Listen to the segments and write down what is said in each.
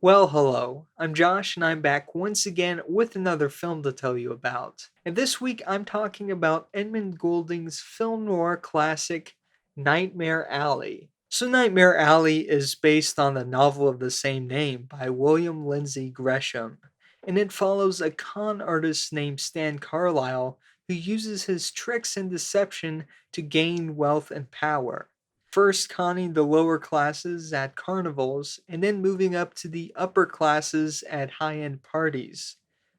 Well, hello. I'm Josh, and I'm back once again with another film to tell you about. And this week I'm talking about Edmund Goulding's film noir classic, Nightmare Alley. So, Nightmare Alley is based on the novel of the same name by William Lindsay Gresham, and it follows a con artist named Stan Carlyle who uses his tricks and deception to gain wealth and power, first conning the lower classes at carnivals and then moving up to the upper classes at high end parties.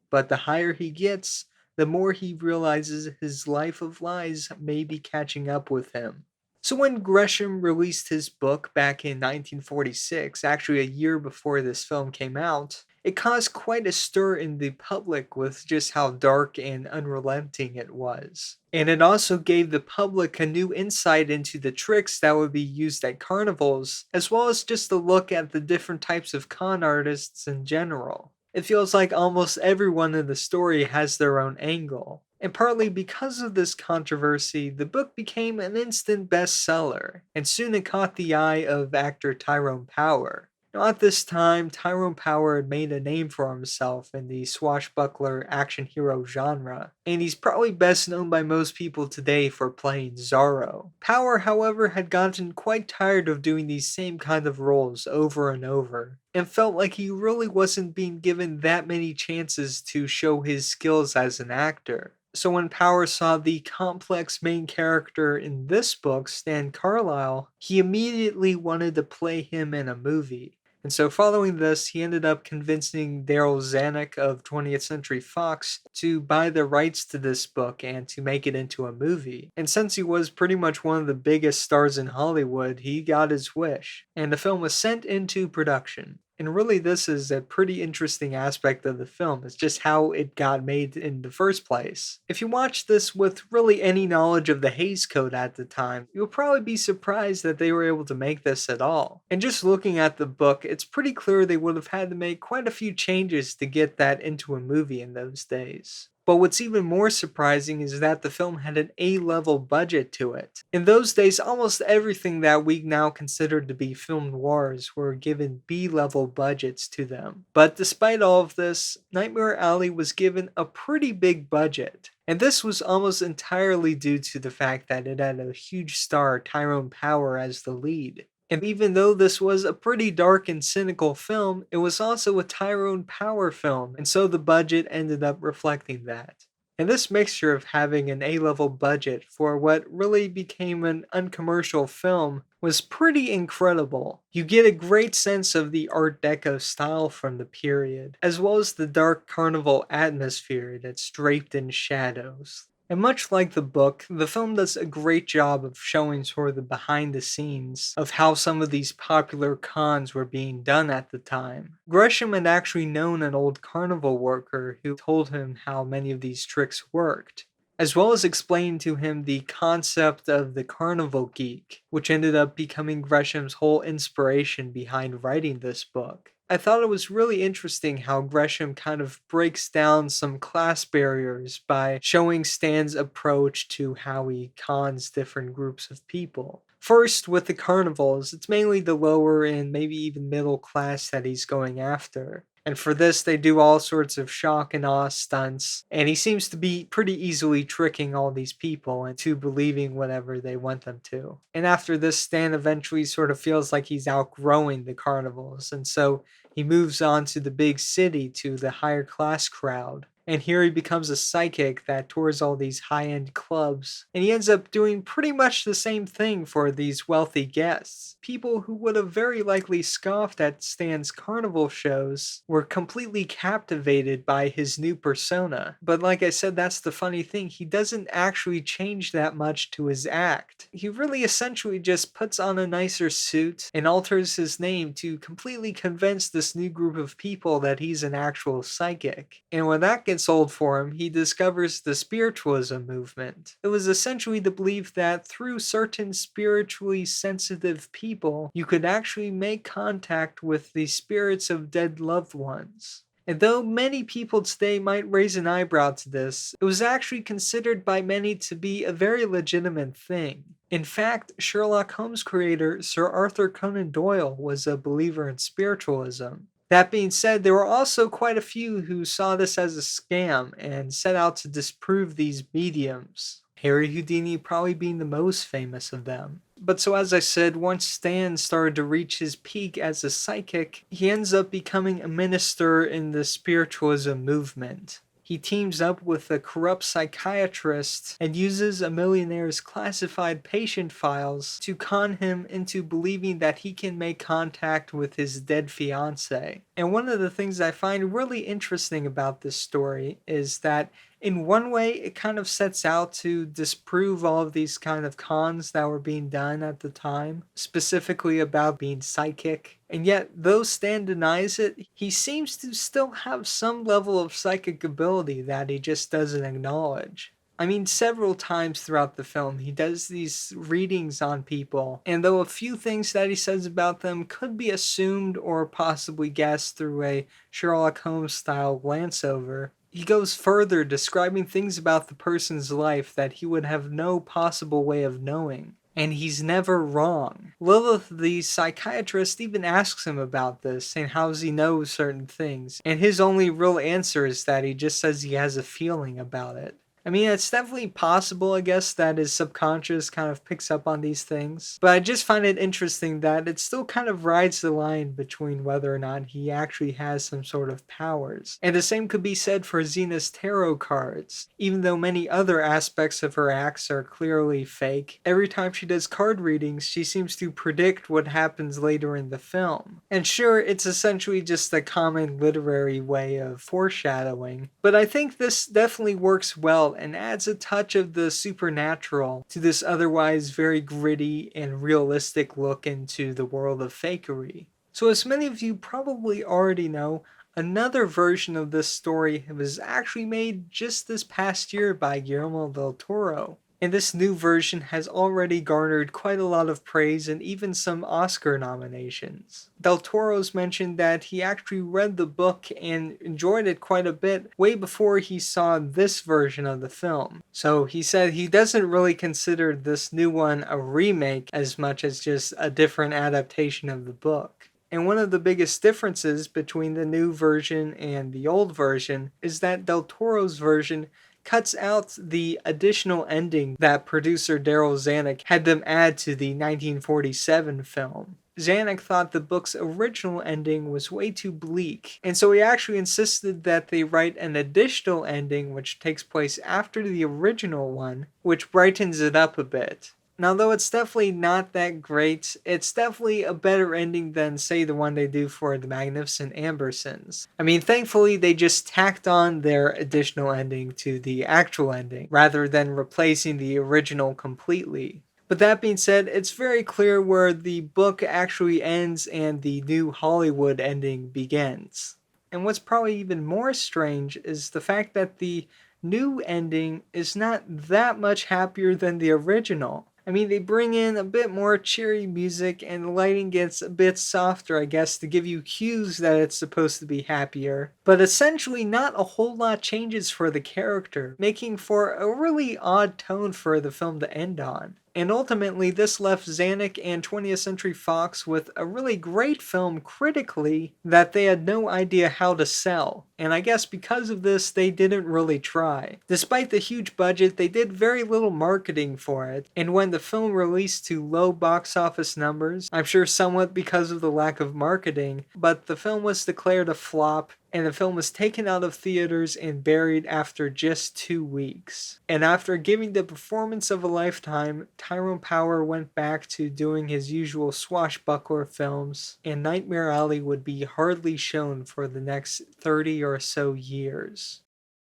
But the higher he gets, the more he realizes his life of lies may be catching up with him. So when Gresham released his book back in 1946, actually a year before this film came out, it caused quite a stir in the public with just how dark and unrelenting it was. And it also gave the public a new insight into the tricks that would be used at carnivals, as well as just a look at the different types of con artists in general. It feels like almost everyone in the story has their own angle. And partly because of this controversy, the book became an instant bestseller, and soon it caught the eye of actor Tyrone Power. Now, at this time, Tyrone Power had made a name for himself in the swashbuckler action hero genre, and he's probably best known by most people today for playing Zorro. Power, however, had gotten quite tired of doing these same kind of roles over and over, and felt like he really wasn't being given that many chances to show his skills as an actor. So when Power saw the complex main character in this book, Stan Carlyle, he immediately wanted to play him in a movie. And so following this, he ended up convincing Daryl Zanuck of 20th Century Fox to buy the rights to this book and to make it into a movie. And since he was pretty much one of the biggest stars in Hollywood, he got his wish. And the film was sent into production. And really, this is a pretty interesting aspect of the film. It's just how it got made in the first place. If you watch this with really any knowledge of the Hays Code at the time, you'll probably be surprised that they were able to make this at all. And just looking at the book, it's pretty clear they would have had to make quite a few changes to get that into a movie in those days. But what's even more surprising is that the film had an A-level budget to it. In those days, almost everything that we now consider to be film noirs were given B-level budgets to them. But despite all of this, Nightmare Alley was given a pretty big budget. And this was almost entirely due to the fact that it had a huge star, Tyrone Power, as the lead. And even though this was a pretty dark and cynical film, it was also a Tyrone Power film, and so the budget ended up reflecting that. And this mixture of having an A-level budget for what really became an uncommercial film was pretty incredible. You get a great sense of the Art Deco style from the period, as well as the dark carnival atmosphere that's draped in shadows. And much like the book, the film does a great job of showing sort of the behind the scenes of how some of these popular cons were being done at the time. Gresham had actually known an old carnival worker who told him how many of these tricks worked, as well as explained to him the concept of the carnival geek, which ended up becoming Gresham's whole inspiration behind writing this book. I thought it was really interesting how Gresham kind of breaks down some class barriers by showing Stan's approach to how he cons different groups of people. First, with the carnivals, it's mainly the lower and maybe even middle class that he's going after. And for this, they do all sorts of shock and awe stunts, and he seems to be pretty easily tricking all these people into believing whatever they want them to. And after this, Stan eventually sort of feels like he's outgrowing the carnivals, and so he moves on to the big city to the higher class crowd. And here he becomes a psychic that tours all these high-end clubs. And he ends up doing pretty much the same thing for these wealthy guests. People who would have very likely scoffed at Stan's carnival shows were completely captivated by his new persona. But like I said, that's the funny thing. He doesn't actually change that much to his act. He really essentially just puts on a nicer suit and alters his name to completely convince this new group of people that he's an actual psychic. And when that gets old for him, he discovers the spiritualism movement. It was essentially the belief that through certain spiritually sensitive people, you could actually make contact with the spirits of dead loved ones. And though many people today might raise an eyebrow to this, it was actually considered by many to be a very legitimate thing. In fact, Sherlock Holmes creator Sir Arthur Conan Doyle was a believer in spiritualism. That being said, there were also quite a few who saw this as a scam and set out to disprove these mediums. Harry Houdini probably being the most famous of them. But so as I said, once Stan started to reach his peak as a psychic, he ends up becoming a minister in the spiritualism movement. He teams up with a corrupt psychiatrist and uses a millionaire's classified patient files to con him into believing that he can make contact with his dead fiancée. And one of the things I find really interesting about this story is that in one way, it kind of sets out to disprove all of these kind of cons that were being done at the time, specifically about being psychic. And yet, though Stan denies it, he seems to still have some level of psychic ability that he just doesn't acknowledge. I mean, several times throughout the film, he does these readings on people, and though a few things that he says about them could be assumed or possibly guessed through a Sherlock Holmes style glance over, he goes further, describing things about the person's life that he would have no possible way of knowing. And he's never wrong. Lilith, the psychiatrist, even asks him about this and how he knows certain things. And his only real answer is that he just says he has a feeling about it. I mean, it's definitely possible, I guess, that his subconscious kind of picks up on these things. But I just find it interesting that it still kind of rides the line between whether or not he actually has some sort of powers. And the same could be said for Xena's tarot cards. Even though many other aspects of her acts are clearly fake, every time she does card readings, she seems to predict what happens later in the film. And sure, it's essentially just a common literary way of foreshadowing, but I think this definitely works well and adds a touch of the supernatural to this otherwise very gritty and realistic look into the world of fakery. So as many of you probably already know, another version of this story was actually made just this past year by Guillermo del Toro. And this new version has already garnered quite a lot of praise and even some Oscar nominations. Del Toro's mentioned that he actually read the book and enjoyed it quite a bit way before he saw this version of the film. So he said he doesn't really consider this new one a remake as much as just a different adaptation of the book. And one of the biggest differences between the new version and the old version is that Del Toro's version cuts out the additional ending that producer Daryl Zanuck had them add to the 1947 film. Zanuck thought the book's original ending was way too bleak, and so he actually insisted that they write an additional ending which takes place after the original one, which brightens it up a bit. Now, though it's definitely not that great, it's definitely a better ending than, say, the one they do for The Magnificent Ambersons. I mean, thankfully, they just tacked on their additional ending to the actual ending, rather than replacing the original completely. But that being said, it's very clear where the book actually ends and the new Hollywood ending begins. And what's probably even more strange is the fact that the new ending is not that much happier than the original. I mean, they bring in a bit more cheery music and the lighting gets a bit softer, I guess, to give you cues that it's supposed to be happier. But essentially, not a whole lot changes for the character, making for a really odd tone for the film to end on. And ultimately, this left Zanuck and 20th Century Fox with a really great film critically that they had no idea how to sell. And I guess because of this, they didn't really try. Despite the huge budget, they did very little marketing for it. And when the film released to low box office numbers, I'm sure somewhat because of the lack of marketing, but the film was declared a flop, and the film was taken out of theaters and buried after just 2 weeks. And after giving the performance of a lifetime, Tyrone Power went back to doing his usual swashbuckler films, and Nightmare Alley would be hardly shown for the next 30 or so years.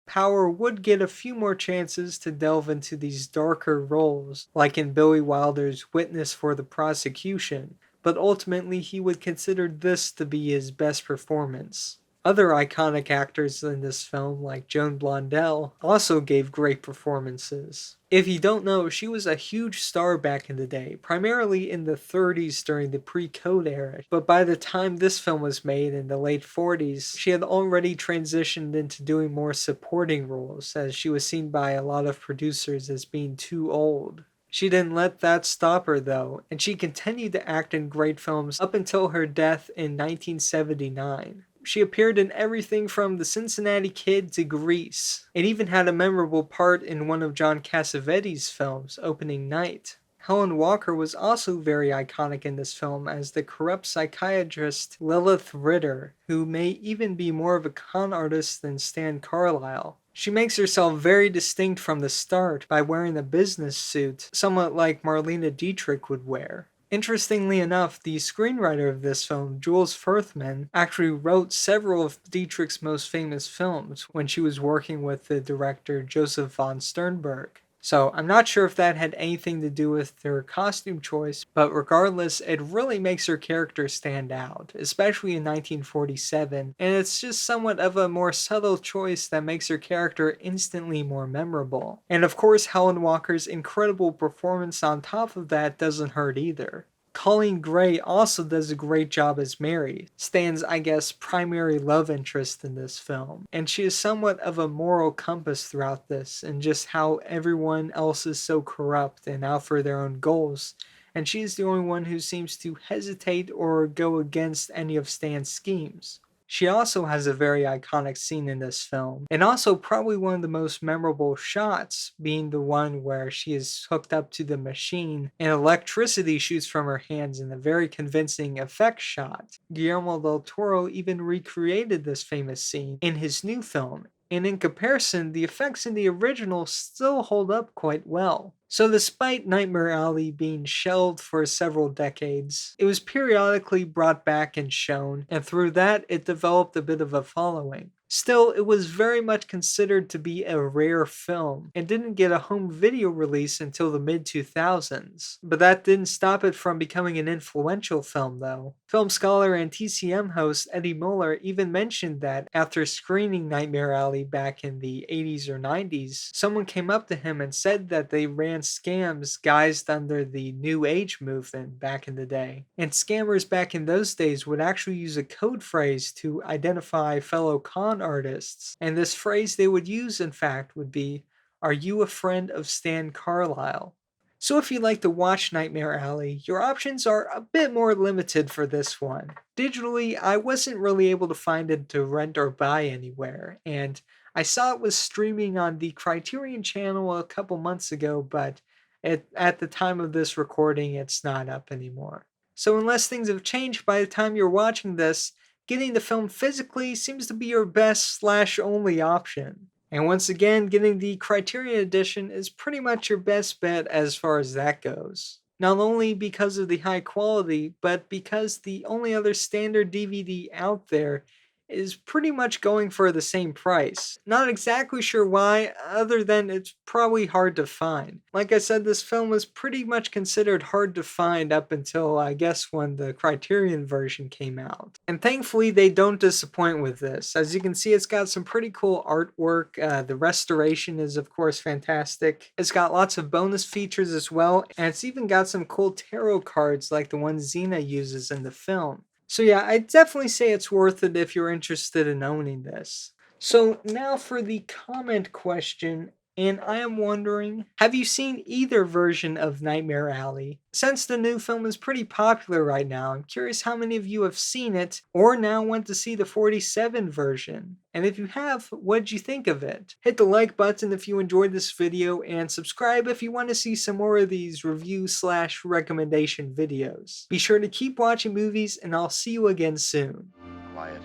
Power would get a few more chances to delve into these darker roles, like in Billy Wilder's Witness for the Prosecution, but ultimately he would consider this to be his best performance. Other iconic actors in this film, like Joan Blondell, also gave great performances. If you don't know, she was a huge star back in the day, primarily in the 30s during the pre-Code era, but by the time this film was made in the late 40s, she had already transitioned into doing more supporting roles, as she was seen by a lot of producers as being too old. She didn't let that stop her though, and she continued to act in great films up until her death in 1979. She appeared in everything from The Cincinnati Kid to Grease, and even had a memorable part in one of John Cassavetes' films, Opening Night. Helen Walker was also very iconic in this film as the corrupt psychiatrist Lilith Ritter, who may even be more of a con artist than Stan Carlisle. She makes herself very distinct from the start by wearing a business suit, somewhat like Marlene Dietrich would wear. Interestingly enough, the screenwriter of this film, Jules Furthman, actually wrote several of Dietrich's most famous films when she was working with the director Joseph von Sternberg. So I'm not sure if that had anything to do with their costume choice, but regardless, it really makes her character stand out, especially in 1947, and it's just somewhat of a more subtle choice that makes her character instantly more memorable. And of course, Helen Walker's incredible performance on top of that doesn't hurt either. Coleen Gray also does a great job as Mary, Stan's, I guess, primary love interest in this film, and she is somewhat of a moral compass throughout this, and just how everyone else is so corrupt and out for their own goals, and she is the only one who seems to hesitate or go against any of Stan's schemes. She also has a very iconic scene in this film, and also probably one of the most memorable shots being the one where she is hooked up to the machine and electricity shoots from her hands in a very convincing effect shot. Guillermo del Toro even recreated this famous scene in his new film, and in comparison, the effects in the original still hold up quite well. So despite Nightmare Alley being shelved for several decades, it was periodically brought back and shown, and through that it developed a bit of a following. Still, it was very much considered to be a rare film, and didn't get a home video release until the mid-2000s. But that didn't stop it from becoming an influential film though. Film scholar and TCM host Eddie Muller even mentioned that after screening Nightmare Alley back in the 80s or 90s, someone came up to him and said that they ran scams guised under the New Age movement back in the day. And scammers back in those days would actually use a code phrase to identify fellow con artists. And this phrase they would use, in fact, would be, "Are you a friend of Stan Carlisle?" So if you'd like to watch Nightmare Alley, your options are a bit more limited for this one. Digitally, I wasn't really able to find it to rent or buy anywhere, and I saw it was streaming on the Criterion channel a couple months ago, but at the time of this recording, it's not up anymore. So unless things have changed by the time you're watching this, getting the film physically seems to be your best / only option. And once again, getting the Criterion edition is pretty much your best bet as far as that goes. Not only because of the high quality, but because the only other standard DVD out there is pretty much going for the same price. Not exactly sure why, other than it's probably hard to find. Like I said, this film was pretty much considered hard to find up until, I guess, when the Criterion version came out. And thankfully, they don't disappoint with this. As you can see, it's got some pretty cool artwork. The restoration is, of course, fantastic. It's got lots of bonus features as well, and it's even got some cool tarot cards like the one Xena uses in the film. So yeah, I'd definitely say it's worth it if you're interested in owning this. So now for the comment question, and I am wondering, have you seen either version of Nightmare Alley? Since the new film is pretty popular right now, I'm curious how many of you have seen it or now want to see the 47 version. And if you have, what did you think of it? Hit the like button if you enjoyed this video, and subscribe if you want to see some more of these review / recommendation videos. Be sure to keep watching movies, and I'll see you again soon. Quiet.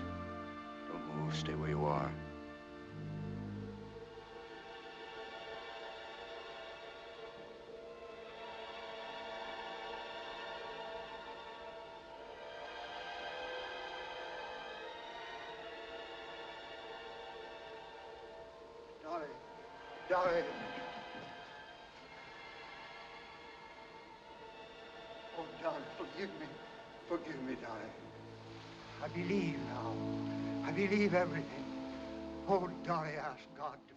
Don't move. Stay where you are. Darling. Oh, darling, forgive me. Forgive me, darling. I believe now. I believe everything. Oh, darling, ask God to